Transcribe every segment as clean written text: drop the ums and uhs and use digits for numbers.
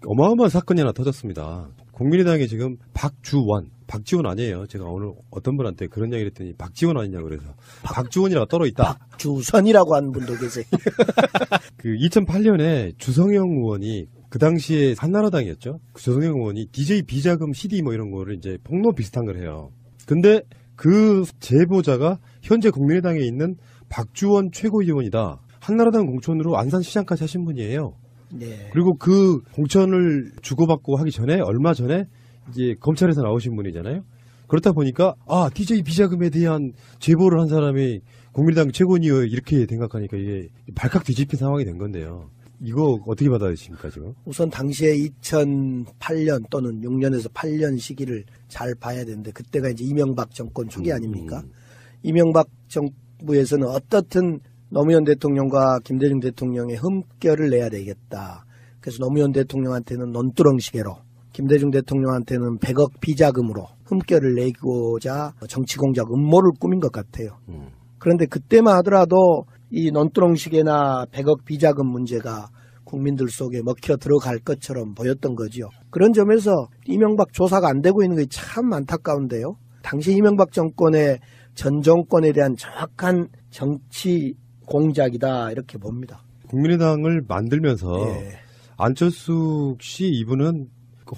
어마어마한 사건이 하나 터졌습니다. 국민의당이 지금 박지원 아니에요. 제가 오늘 어떤 분한테 그런 얘기를 했더니 박지원 아니냐고 그래서 박주원이라고 떨어 있다. 박주선이라고 하는 분도 계세요. 그 2008년에 주성영 의원이 그 당시에 한나라당이었죠. 그 주성영 의원이 DJ 비자금 CD 뭐 이런 거를 이제 폭로 비슷한 걸 해요. 근데 그 제보자가 현재 국민의당에 있는 박주원 최고위원이다. 한나라당 공천으로 안산시장까지 하신 분이에요. 네. 그리고 그 공천을 주고받고 하기 전에 얼마 전에 이제 검찰에서 나오신 분이잖아요. 그렇다 보니까 DJ 비자금에 대한 제보를 한 사람이 국민의당 최고위원 이렇게 생각하니까 이게 발칵 뒤집힌 상황이 된 건데요. 이거 어떻게 받아들이십니까 지금? 우선 당시에 2008년 또는 6년에서 8년 시기를 잘 봐야 되는데 그때가 이제 이명박 정권 초기 아닙니까? 이명박 정부에서는 어떻든 노무현 대통령과 김대중 대통령의 흠결을 내야 되겠다. 그래서 노무현 대통령한테는 논두렁시계로, 김대중 대통령한테는 100억 비자금으로 흠결을 내고자 정치공작 음모를 꾸민 것 같아요. 그런데 그때만 하더라도 이 논두렁시계나 100억 비자금 문제가 국민들 속에 먹혀 들어갈 것처럼 보였던 거죠. 그런 점에서 이명박 조사가 안 되고 있는 게 참 안타까운데요. 당시 이명박 정권의 전 정권에 대한 정확한 정치 공작이다 이렇게 봅니다. 국민의당을 만들면서 안철수 씨 이분은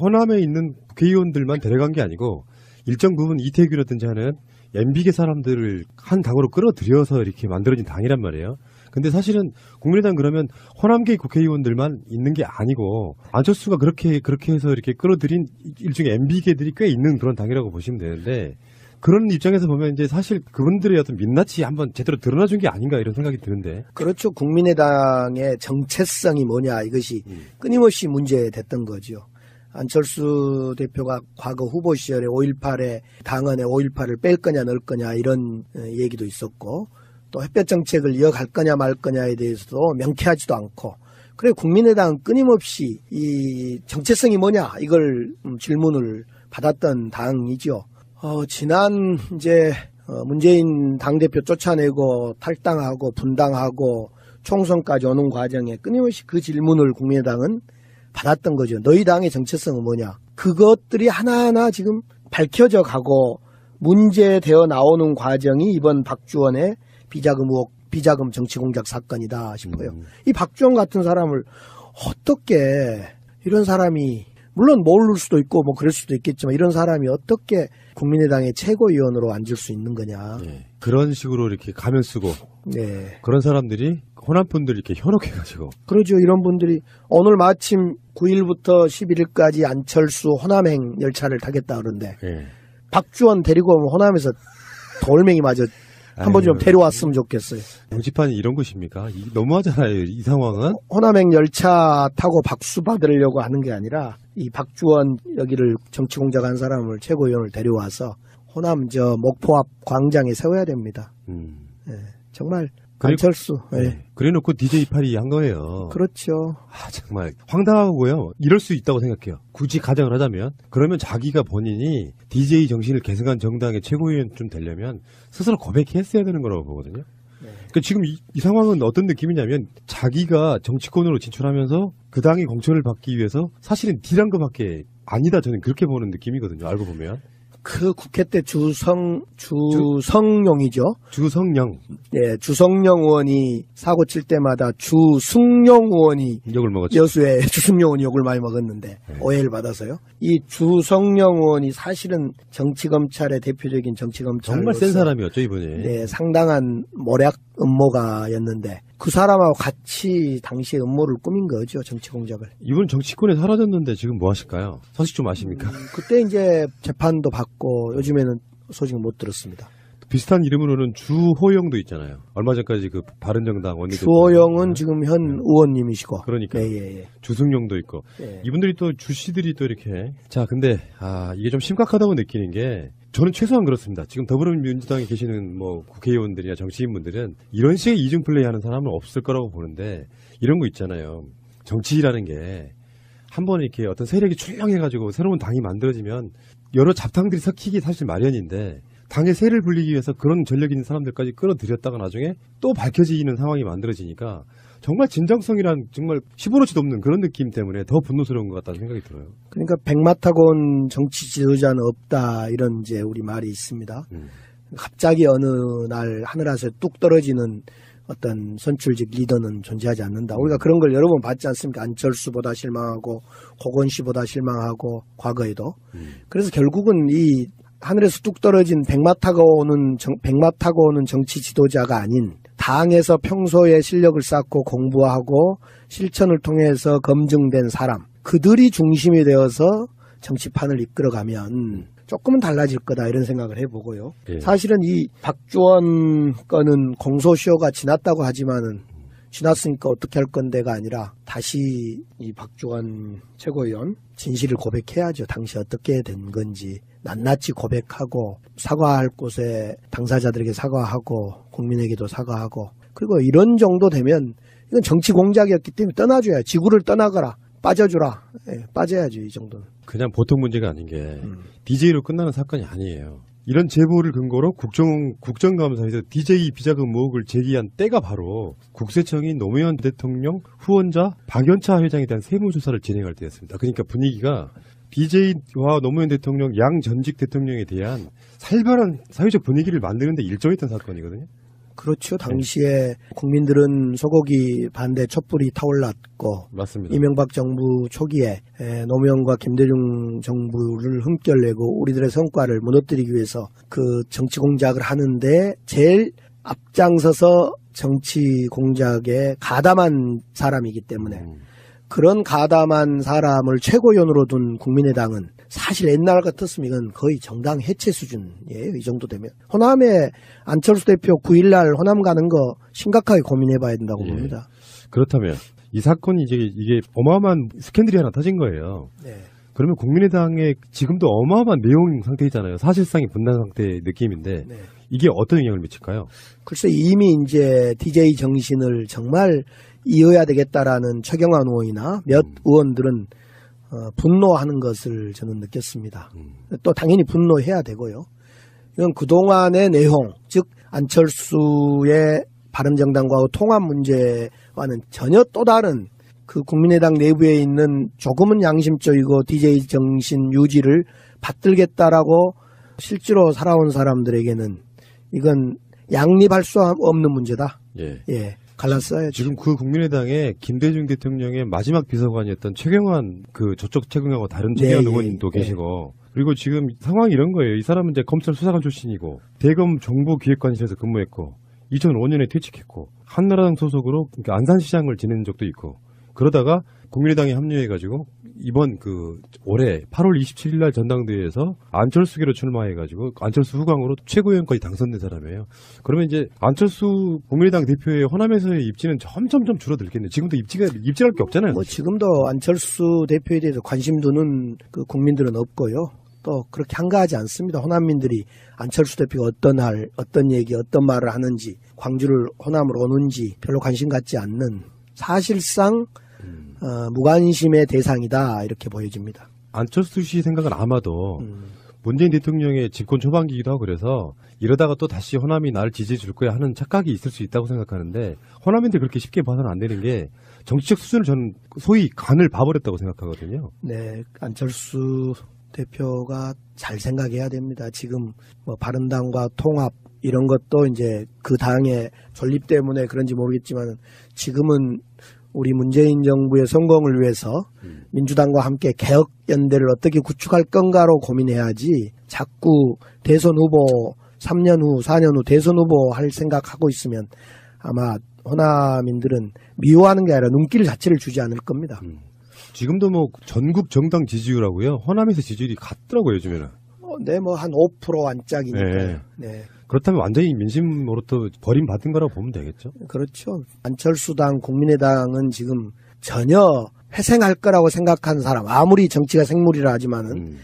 호남에 있는 국회의원들만 데려간 게 아니고 일정 부분 이태규라든지 하는 MB계 사람들을 한 당으로 끌어들여서 이렇게 만들어진 당이란 말이에요. 근데 사실은 국민의당 그러면 호남계 국회의원들만 있는 게 아니고 안철수가 그렇게 해서 이렇게 끌어들인 일종의 MB계들이 꽤 있는 그런 당이라고 보시면 되는데 그런 입장에서 보면 이제 사실 그분들의 어떤 민낯이 한번 제대로 드러나준 게 아닌가 이런 생각이 드는데. 그렇죠. 국민의당의 정체성이 뭐냐 이것이 끊임없이 문제됐던 거죠. 안철수 대표가 과거 후보 시절에 5.18에 당헌에 5.18을 뺄 거냐 넣을 거냐 이런 얘기도 있었고 또 햇볕 정책을 이어갈 거냐 말 거냐에 대해서도 명쾌하지도 않고 그래 국민의당은 끊임없이 이 정체성이 뭐냐 이걸 질문을 받았던 당이죠. 지난 이제 문재인 당대표 쫓아내고 탈당하고 분당하고 총선까지 오는 과정에 끊임없이 그 질문을 국민의당은 받았던 거죠. 너희 당의 정체성은 뭐냐. 그것들이 하나하나 지금 밝혀져 가고 문제되어 나오는 과정이 이번 박주원의 비자금 의혹, 비자금 정치공작 사건이다 싶어요. 이 박주원 같은 사람을 어떻게 이런 사람이 물론 모를 수도 있고 뭐 그럴 수도 있겠지만 이런 사람이 어떻게 국민의당의 최고위원으로 앉을 수 있는 거냐. 네. 그런 식으로 이렇게 가면 쓰고 그런 사람들이 호남 분들 이렇게 현혹해가지고 그러죠. 이런 분들이 오늘 마침 9일부터 11일까지 안철수 호남행 열차를 타겠다 그러는데 박주원 데리고 오면 호남에서 돌멩이 맞아 한번 좀 데려왔으면 좋겠어요. 정치판이 이런 것입니까? 너무하잖아요. 이 상황은. 호남행 열차 타고 박수 받으려고 하는 게 아니라 이 박주원 여기를 정치 공작한 사람을 최고위원을 데려와서 호남 목포 앞 광장에 세워야 됩니다. 정말 안철수. 그래놓고 DJ 파리 한 거예요. 그렇죠. 정말 황당하고요. 이럴 수 있다고 생각해요. 굳이 가정을 하자면 그러면 자기가 본인이 DJ 정신을 계승한 정당의 최고위원쯤 되려면 스스로 고백했어야 되는 거라고 보거든요. 그러니까 지금 이 상황은 어떤 느낌이냐면 자기가 정치권으로 진출하면서 그 당의 공천을 받기 위해서 사실은 딜한 것밖에 아니다. 저는 그렇게 보는 느낌이거든요. 알고 보면. 그 국회 때 주성용이죠. 주성영. 예, 주성영 의원이 사고 칠 때마다 주승용 의원이 욕을 먹었죠. 여수에 주승용 의원이 욕을 많이 먹었는데 오해를 받아서요. 이 주성영 의원이 사실은 정치검찰의 대표적인 정치검찰 정말 센 사람이었죠 이분이. 네, 상당한 모략 음모가였는데 그 사람하고 같이 당시에 음모를 꾸민 거죠. 정치 공작을. 이분 정치권에 사라졌는데 지금 뭐 하실까요? 소식 좀 아십니까? 그때 이제 재판도 받고 요즘에는 소식 못 들었습니다. 비슷한 이름으로는 주호영도 있잖아요. 얼마 전까지 그 바른정당 원내대표. 주호영은 지금 현 의원님이시고. 그러니까. 예. 주승용도 있고. 이분들이 또 주씨들이 또 이렇게. 자, 근데 이게 좀 심각하다고 느끼는 게 저는 최소한 그렇습니다. 지금 더불어민주당에 계시는 뭐 국회의원들이나 정치인분들은 이런 식의 이중 플레이하는 사람은 없을 거라고 보는데 이런 거 있잖아요. 정치라는 게 한번 이렇게 어떤 세력이 출렁해가지고 새로운 당이 만들어지면 여러 잡탕들이 섞이기 사실 마련인데 당의 세를 불리기 위해서 그런 전력 있는 사람들까지 끌어들였다가 나중에 또 밝혀지는 상황이 만들어지니까 정말 진정성이란 정말 15로치도 없는 그런 느낌 때문에 더 분노스러운 것 같다는 생각이 들어요. 그러니까 백마 타고 온 정치 지도자는 없다 이런 이제 우리 말이 있습니다. 갑자기 어느 날 하늘에서 뚝 떨어지는 어떤 선출직 리더는 존재하지 않는다. 우리가 그런 걸 여러 번 봤지 않습니까? 안철수보다 실망하고 고건 씨보다 실망하고 과거에도. 그래서 결국은 이 하늘에서 뚝 떨어진 백마 타고 오는 정치 지도자가 아닌 당에서 평소에 실력을 쌓고 공부하고 실천을 통해서 검증된 사람, 그들이 중심이 되어서 정치판을 이끌어가면 조금은 달라질 거다 이런 생각을 해보고요. 예. 사실은 이 박주원 건은 공소시효가 지났다고 하지만은 지났으니까 어떻게 할 건데가 아니라 다시 이 박주원 최고위원 진실을 고백해야죠. 당시 어떻게 된 건지 낱낱이 고백하고 사과할 곳에 당사자들에게 사과하고 국민에게도 사과하고 그리고 이런 정도 되면 이건 정치 공작이었기 때문에 떠나줘야 지구를 떠나거라. 빠져주라. 예, 빠져야죠. 이 정도는. 그냥 보통 문제가 아닌 게 DJ로 끝나는 사건이 아니에요. 이런 제보를 근거로 국정감사에서 DJ 비자금 의혹을 제기한 때가 바로 국세청이 노무현 대통령 후원자 박연차 회장에 대한 세무조사를 진행할 때였습니다. 그러니까 분위기가 DJ와 노무현 대통령 양 전직 대통령에 대한 살벌한 사회적 분위기를 만드는 데 일조했던 사건이거든요. 그렇죠. 당시에 국민들은 소고기 반대 촛불이 타올랐고 맞습니다. 이명박 정부 초기에 노무현과 김대중 정부를 흠결내고 우리들의 성과를 무너뜨리기 위해서 그 정치 공작을 하는데 제일 앞장서서 정치 공작에 가담한 사람이기 때문에 그런 가담한 사람을 최고위원으로 둔 국민의당은 사실 옛날 같았으면 이건 거의 정당 해체 수준이에요. 이 정도 되면. 호남에 안철수 대표 9일날 호남 가는 거 심각하게 고민해봐야 된다고 봅니다. 그렇다면 이 사건이 이게 어마어마한 스캔들이 하나 터진 거예요. 네. 그러면 국민의당에 지금도 어마어마한 내용 상태이잖아요. 사실상의 분단 상태의 느낌인데 네. 이게 어떤 영향을 미칠까요? 글쎄 이미 이제 DJ 정신을 정말 이어야 되겠다라는 최경환 의원이나 몇 의원들은 분노하는 것을 저는 느꼈습니다. 또 당연히 분노해야 되고요. 이건 그동안의 내용, 즉 안철수의 바른정당과의 통합 문제와는 전혀 또 다른 그 국민의당 내부에 있는 조금은 양심적이고 DJ 정신 유지를 받들겠다라고 실제로 살아온 사람들에게는 이건 양립할 수 없는 문제다. 예. 갈랐어요. 지금 그 국민의당에 김대중 대통령의 마지막 비서관이었던 최경환 저쪽 최경환하고 다른 최경환 의원님도 계시고 그리고 지금 상황이 이런 거예요. 이 사람은 이제 검찰 수사관 출신이고 대검 정보기획관실에서 근무했고 2005년에 퇴직했고 한나라당 소속으로 안산시장을 지낸 적도 있고 그러다가 국민의당에 합류해가지고 이번 올해 8월 27일 날 전당대회에서 안철수계로 출마해가지고 안철수 후광으로 최고위원까지 당선된 사람이에요. 그러면 이제 안철수 국민의당 대표의 호남에서의 입지는 점점점 줄어들겠네요. 지금도 입지할 게 없잖아요. 뭐 지금도 안철수 대표에 대해서 관심 두는 그 국민들은 없고요. 또 그렇게 한가하지 않습니다. 호남민들이 안철수 대표가 어떤 얘기, 어떤 말을 하는지, 광주를 호남으로 오는지 별로 관심 갖지 않는 사실상 무관심의 대상이다 이렇게 보여집니다. 안철수 씨 생각은 아마도 문재인 대통령의 집권 초반기이기도 하고 그래서 이러다가 또 다시 호남이 나를 지지해 줄 거야 하는 착각이 있을 수 있다고 생각하는데 호남인들 그렇게 쉽게 봐서는 안 되는 게 정치적 수준을 저는 소위 간을 봐버렸다고 생각하거든요. 네, 안철수 대표가 잘 생각해야 됩니다. 지금 뭐 바른당과 통합 이런 것도 이제 그 당의 존립 때문에 그런지 모르겠지만 지금은 우리 문재인 정부의 성공을 위해서 민주당과 함께 개혁연대를 어떻게 구축할 건가로 고민해야지 자꾸 대선 후보 3년 후 4년 후 대선 후보 할 생각하고 있으면 아마 호남인들은 미워하는 게 아니라 눈길 자체를 주지 않을 겁니다. 지금도 뭐 전국 정당 지지율하고요. 호남에서 지지율이 같더라고요, 요즘에는. 네, 뭐 한 5% 안짝이니까요. 네. 그렇다면 완전히 민심으로부터 버림받은 거라고 보면 되겠죠? 그렇죠. 안철수당, 국민의당은 지금 전혀 회생할 거라고 생각하는 사람, 아무리 정치가 생물이라 하지만은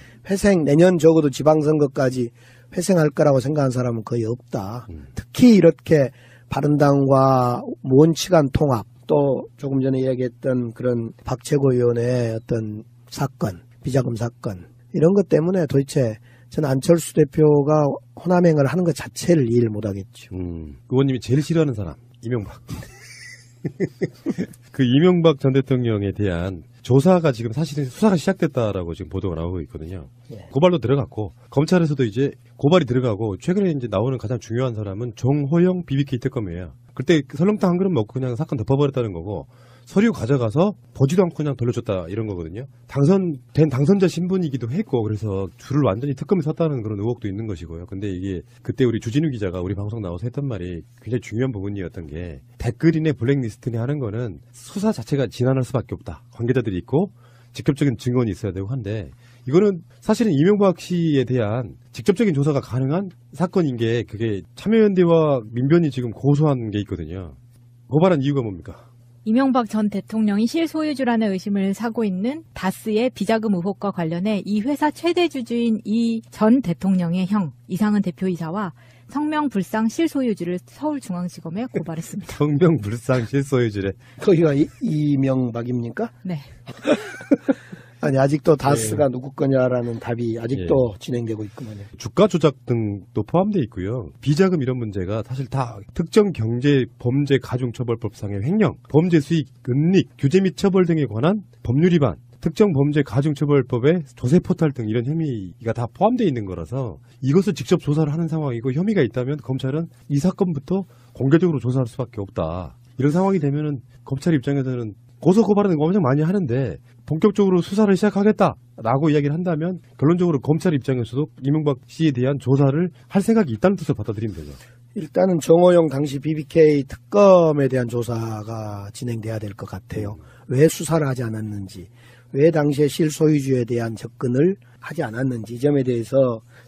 내년 적어도 지방선거까지 회생할 거라고 생각하는 사람은 거의 없다. 특히 이렇게 바른당과 무원치간 통합, 또 조금 전에 이야기했던 그런 박 최고위원의 어떤 사건, 비자금 사건, 이런 것 때문에 도대체 저는 안철수 대표가 호남행을 하는 것 자체를 이해를 못하겠죠. 의원님이 제일 싫어하는 사람 이명박. 그 이명박 전 대통령에 대한 조사가 지금 사실은 수사가 시작됐다라고 지금 보도가 나오고 있거든요. 예. 고발도 들어갔고 검찰에서도 이제 고발이 들어가고 최근에 이제 나오는 가장 중요한 사람은 정호영 BBK 특검이에요. 그때 설렁탕 한 그릇 먹고 그냥 사건 덮어버렸다는 거고 서류 가져가서 보지도 않고 그냥 돌려줬다 이런 거거든요. 당선된 당선자 신분이기도 했고 그래서 줄을 완전히 특검에 섰다는 그런 의혹도 있는 것이고요. 근데 이게 그때 우리 주진우 기자가 우리 방송 나와서 했던 말이 굉장히 중요한 부분이었던 게 댓글이네 블랙리스트네 하는 거는 수사 자체가 진행할 수밖에 없다. 관계자들이 있고 직접적인 증언이 있어야 되고 한데 이거는 사실은 이명박 씨에 대한 직접적인 조사가 가능한 사건인 게 그게 참여연대와 민변이 지금 고소한 게 있거든요. 고발한 이유가 뭡니까? 이명박 전 대통령이 실소유주라는 의심을 사고 있는 다스의 비자금 의혹과 관련해 이 회사 최대 주주인 이 전 대통령의 형 이상은 대표이사와 성명불상 실소유주를 서울중앙지검에 고발했습니다. 성명불상 실소유주래. 거기가 이명박입니까? 네. 아니 아직도 다스가 누구 거냐라는 답이 아직도 진행되고 있구만요. 주가 조작 등도 포함되어 있고요. 비자금 이런 문제가 사실 다 특정 경제 범죄 가중처벌법상의 횡령, 범죄 수익, 은닉, 규제 및 처벌 등에 관한 법률 위반, 특정 범죄 가중처벌법의 조세 포탈 등 이런 혐의가 다 포함되어 있는 거라서 이것을 직접 조사를 하는 상황이고 혐의가 있다면 검찰은 이 사건부터 공개적으로 조사할 수밖에 없다. 이런 상황이 되면은 검찰 입장에서는 고소 고발은 엄청 많이 하는데 본격적으로 수사를 시작하겠다라고 이야기를 한다면 결론적으로 검찰 입장에서도 이명박 씨에 대한 조사를 할 생각이 있다는 뜻을 받아들이면 되죠. 일단은 정호영 당시 BBK 특검에 대한 조사가 진행돼야 될 것 같아요. 왜 수사를 하지 않았는지, 왜 당시에 실소유주에 대한 접근을 하지 않았는지 이 점에 대해서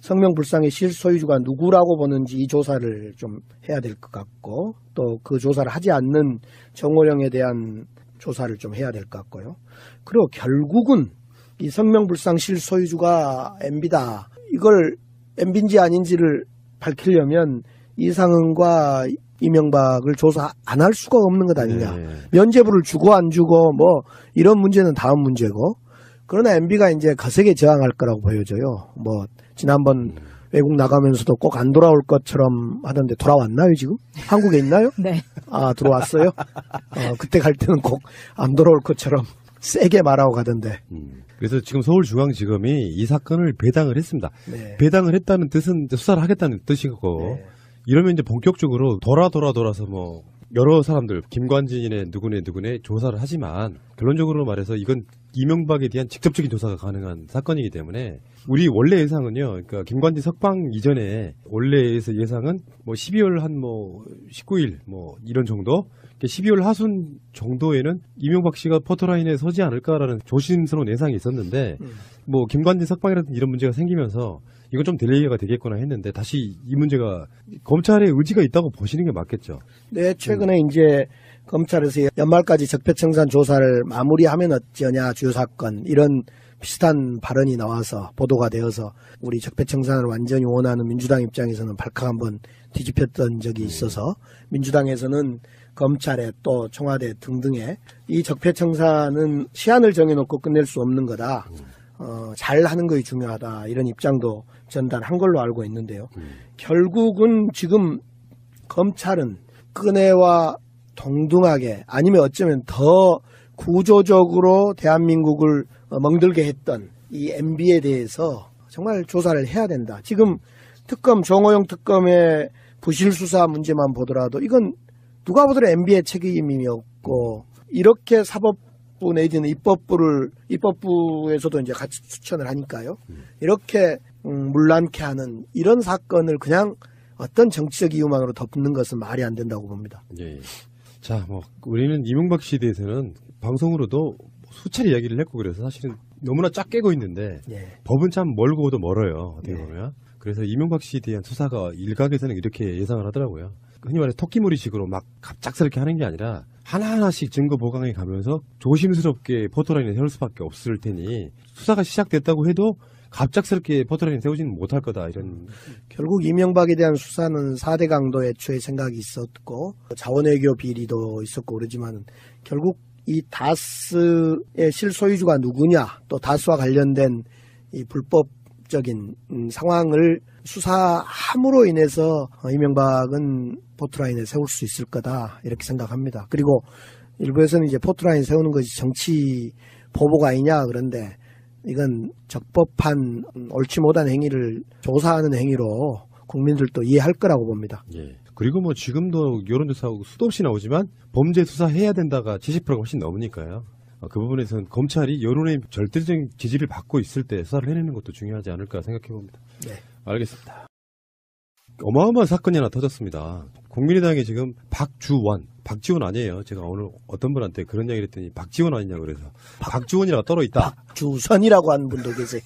성명불상의 실소유주가 누구라고 보는지 이 조사를 좀 해야 될 것 같고 또 그 조사를 하지 않는 정호영에 대한 조사를 좀 해야 될 것 같고요. 그리고 결국은 이 성명불상 실소유주가 MB다. 이걸 MB인지 아닌지를 밝히려면 이상은과 이명박을 조사 안 할 수가 없는 것 아니냐. 네. 면죄부를 주고 안 주고 뭐 이런 문제는 다음 문제고. 그러나 MB가 이제 거세게 저항할 거라고 보여져요. 뭐 지난번 외국 나가면서도 꼭 안 돌아올 것처럼 하던데 돌아왔나요 지금? 한국에 있나요? 네. 아 들어왔어요? 그때 갈 때는 꼭 안 돌아올 것처럼 세게 말하고 가던데. 그래서 지금 서울중앙지검이 이 사건을 배당을 했습니다. 네. 배당을 했다는 뜻은 이제 수사를 하겠다는 뜻이고 네. 이러면 이제 본격적으로 돌아서 뭐 여러 사람들 김관진이네 누구네 조사를 하지만 결론적으로 말해서 이건 이명박에 대한 직접적인 조사가 가능한 사건이기 때문에 우리 원래 예상은요. 그러니까 김관진 석방 이전에 원래에서 예상은 뭐 12월 한 뭐 19일 뭐 이런 정도 12월 하순 정도에는 이명박 씨가 포토라인에 서지 않을까라는 조심스러운 예상이 있었는데 뭐 김관진 석방이라든지 이런 문제가 생기면서 이건 좀 딜레이가 되겠구나 했는데 다시 이 문제가 검찰의 의지가 있다고 보시는 게 맞겠죠. 네, 최근에 이제 검찰에서 연말까지 적폐청산 조사를 마무리하면 어쩌냐 주요 사건 이런 비슷한 발언이 나와서 보도가 되어서 우리 적폐청산을 완전히 원하는 민주당 입장에서는 발칵 한번 뒤집혔던 적이 있어서 민주당에서는 검찰에 또 청와대 등등에 이 적폐청산은 시한을 정해놓고 끝낼 수 없는 거다. 잘 하는 것이 중요하다. 이런 입장도 전달한 걸로 알고 있는데요. 결국은 지금 검찰은 끈해와 동등하게 아니면 어쩌면 더 구조적으로 대한민국을 멍들게 했던 이 MB에 대해서 정말 조사를 해야 된다. 지금 특검 정호영 특검의 부실 수사 문제만 보더라도 이건 누가 보더라도 MB의 책임이었고 이렇게 사법부 내지는 입법부에서도 이제 같이 추천을 하니까요. 이렇게 문란케 하는 이런 사건을 그냥 어떤 정치적 이유만으로 덮는 것은 말이 안 된다고 봅니다. 예. 자, 뭐 우리는 이명박 씨에 대해서는 방송으로도 수차례 이야기를 했고 그래서 사실은 너무나 쫙 깨고 있는데 예. 법은 참 멀고도 멀어요. 어떻게 네. 보면. 그래서 이명박 씨에 대한 수사가 일각에서는 이렇게 예상을 하더라고요. 흔히 말해 토끼머리식으로 막 갑작스럽게 하는 게 아니라 하나하나씩 증거 보강해 가면서 조심스럽게 포토라인에 세울 수밖에 없을 테니 수사가 시작됐다고 해도 갑작스럽게 포토라인에 세우지는 못할 거다 이런. 결국 이명박에 대한 수사는 4대 강도 애초에 생각이 있었고 자원외교 비리도 있었고 그러지만 결국 이 다스의 실소유주가 누구냐 또 다스와 관련된 이 불법적인 상황을 수사함으로 인해서 이명박은 포트라인에 세울 수 있을 거다 이렇게 생각합니다. 그리고 일부에서는 이제 포트라인 세우는 것이 정치 보복 아니냐 그런데 이건 적법한 옳지 못한 행위를 조사하는 행위로 국민들도 이해할 거라고 봅니다. 예. 그리고 뭐 지금도 여론조사하고 수도 없이 나오지만 범죄 수사해야 된다가 70%가 훨씬 넘으니까요. 그 부분에서는 검찰이 여론의 절대적인 지지를 받고 있을 때 수사를 해내는 것도 중요하지 않을까 생각해 봅니다. 네. 알겠습니다. 어마어마한 사건이 하나 터졌습니다. 국민의당에 지금 박지원 아니에요. 제가 오늘 어떤 분한테 그런 이야기를 했더니 박지원 아니냐고 그래서 박주원이라고 떨어 있다. 박주선이라고 하는 분도 계세요.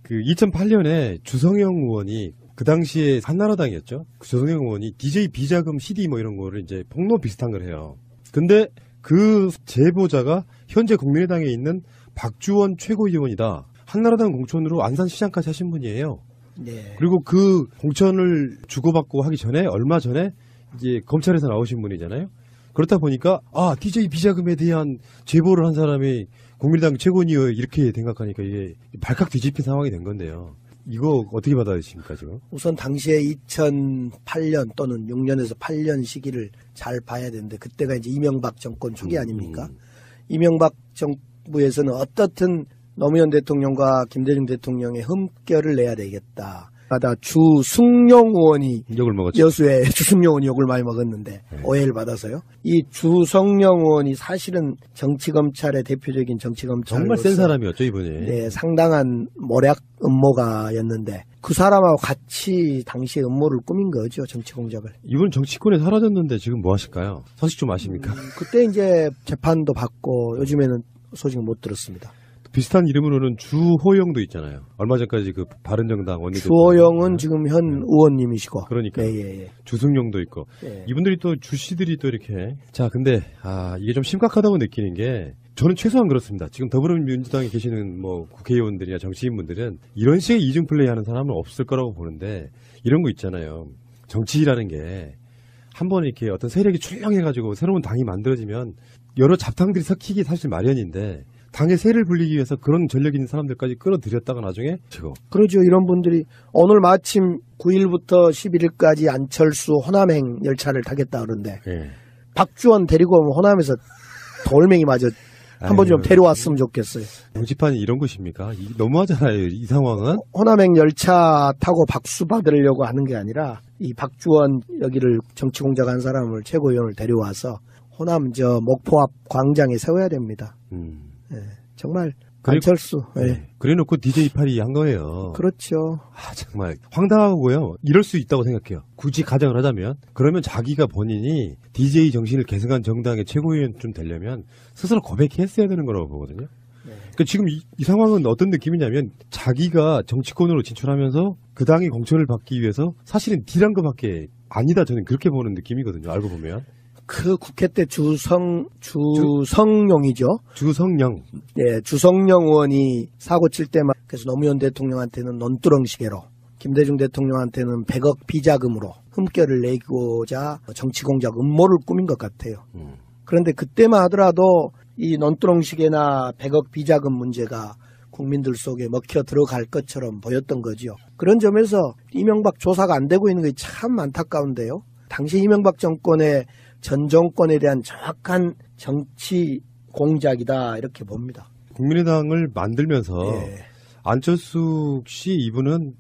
그 2008년에 주성영 의원이 그 당시에 한나라당이었죠. 그 주성영 의원이 DJ 비자금 CD 뭐 이런 거를 이제 폭로 비슷한 걸 해요. 근데 그 제보자가 현재 국민의당에 있는 박주원 최고위원이다. 한나라당 공천으로 안산시장까지 하신 분이에요. 네. 그리고 그 공천을 주고받고 하기 전에 얼마 전에 이제 검찰에서 나오신 분이잖아요. 그렇다 보니까 DJ 비자금에 대한 제보를 한 사람이 국민의당 최고위원 이렇게 생각하니까 이게 발칵 뒤집힌 상황이 된 건데요. 이거 어떻게 받아들이십니까 지금? 우선 당시에 2008년 또는 6년에서 8년 시기를 잘 봐야 되는데 그때가 이제 이명박 정권 초기 아닙니까? 이명박 정부에서는 어떻든 노무현 대통령과 김대중 대통령의 흠결을 내야 되겠다. 주승용 의원이 욕을 먹었죠. 여수에 주승용 의원이 욕을 많이 먹었는데 오해를 받아서요. 이 주성영 의원이 사실은 정치검찰의 대표적인 정치검찰 정말 센 사람이었죠 이분이. 네, 상당한 모략 음모가였는데 그 사람하고 같이 당시에 음모를 꾸민 거죠. 정치 공작을. 이분 정치권에 사라졌는데 지금 뭐 하실까요? 소식 좀 아십니까? 그때 이제 재판도 받고 요즘에는 소식 못 들었습니다. 비슷한 이름으로는 주호영도 있잖아요. 얼마 전까지 그 바른정당 원내대표. 주호영은 지금 현 의원님이시고. 그러니까. 예. 주승용도 있고. 예. 이분들이 또 주씨들이 또 이렇게. 자, 근데 이게 좀 심각하다고 느끼는 게 저는 최소한 그렇습니다. 지금 더불어민주당에 계시는 뭐 국회의원들이나 정치인분들은 이런 식의 이중 플레이하는 사람은 없을 거라고 보는데 이런 거 있잖아요. 정치라는 게 한 번 이렇게 어떤 세력이 출렁해가지고 새로운 당이 만들어지면 여러 잡탕들이 섞이기 사실 마련인데. 당의 세를 불리기 위해서 그런 전력 있는 사람들까지 끌어들였다가 나중에 지금. 그러죠. 이런 분들이 오늘 마침 9일부터 11일까지 안철수 호남행 열차를 타겠다 그러는데 예. 박주원 데리고 오면 호남에서 돌멩이마저 한번 좀 데려왔으면 좋겠어요. 정치판이 이런 것입니까? 너무하잖아요. 이 상황은. 호남행 열차 타고 박수 받으려고 하는 게 아니라 이 박주원 여기를 정치 공작한 사람을 최고위원을 데려와서 호남 목포 앞 광장에 세워야 됩니다. 예, 정말 안철수. 예. 그래놓고 DJ8이 한 거예요. 그렇죠. 정말 황당하고요. 이럴 수 있다고 생각해요. 굳이 가정을 하자면 그러면 자기가 본인이 DJ 정신을 계승한 정당의 최고위원쯤 되려면 스스로 고백했어야 되는 거라고 보거든요. 그러니까 지금 이 상황은 어떤 느낌이냐면 자기가 정치권으로 진출하면서 그 당의 공천을 받기 위해서 사실은 딜한 것밖에 아니다. 저는 그렇게 보는 느낌이거든요. 알고 보면. 그 국회 때 주성용이죠. 주성영. 예, 주성영 의원이 사고 칠 때만 그래서 노무현 대통령한테는 논두렁시계로 김대중 대통령한테는 100억 비자금으로 흠결을 내고자 정치 공작 음모를 꾸민 것 같아요. 그런데 그때만 하더라도 이 논두렁시계나 100억 비자금 문제가 국민들 속에 먹혀 들어갈 것처럼 보였던 거죠. 그런 점에서 이명박 조사가 안 되고 있는 게 참 안타까운데요. 당시 이명박 정권의 전 정권에 대한 정확한 정치 공작이다 이렇게 봅니다. 국민의당을 만들면서 안철수 씨 이분은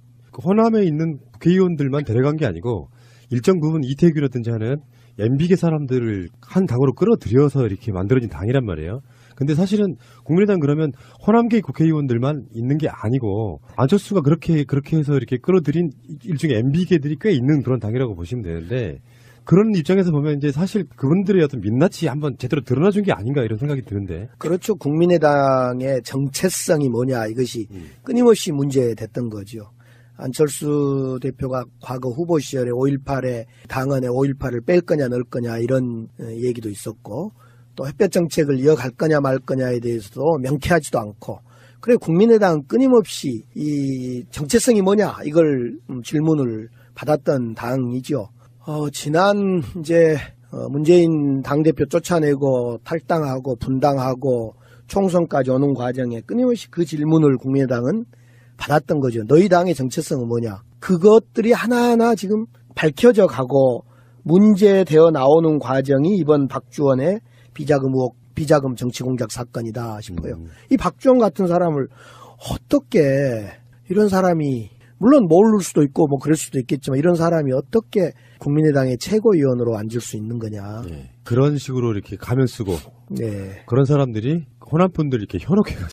호남에 있는 국회의원들만 데려간 게 아니고 일정 부분 이태규라든지 하는 MB계 사람들을 한 당으로 끌어들여서 이렇게 만들어진 당이란 말이에요. 근데 사실은 국민의당 그러면 호남계 국회의원들만 있는 게 아니고 안철수가 그렇게 해서 이렇게 끌어들인 일종의 MB계들이 꽤 있는 그런 당이라고 보시면 되는데 그런 입장에서 보면 이제 사실 그분들의 어떤 민낯이 한번 제대로 드러나준 게 아닌가 이런 생각이 드는데. 그렇죠. 국민의당의 정체성이 뭐냐 이것이 끊임없이 문제됐던 거죠. 안철수 대표가 과거 후보 시절에 5.18에 당헌에 5.18을 뺄 거냐 넣을 거냐 이런 얘기도 있었고 또 햇볕 정책을 이어갈 거냐 말 거냐에 대해서도 명쾌하지도 않고 그래 국민의당은 끊임없이 이 정체성이 뭐냐 이걸 질문을 받았던 당이죠. 지난 이제 문재인 당대표 쫓아내고 탈당하고 분당하고 총선까지 오는 과정에 끊임없이 그 질문을 국민의당은 받았던 거죠. 너희 당의 정체성은 뭐냐. 그것들이 하나하나 지금 밝혀져 가고 문제되어 나오는 과정이 이번 박주원의 비자금 의혹, 비자금 정치 공작 사건이다 싶어요. 이 박주원 같은 사람을 어떻게 이런 사람이 물론 모를 수도 있고 뭐 그럴 수도 있겠지만 이런 사람이 어떻게 국민의당의 최고위원으로 앉을 수 있는 거냐. 그런 식으로 이렇게 가면 쓰고 네. 그런 사람들이 호남 분들이 이렇게 현혹해가지고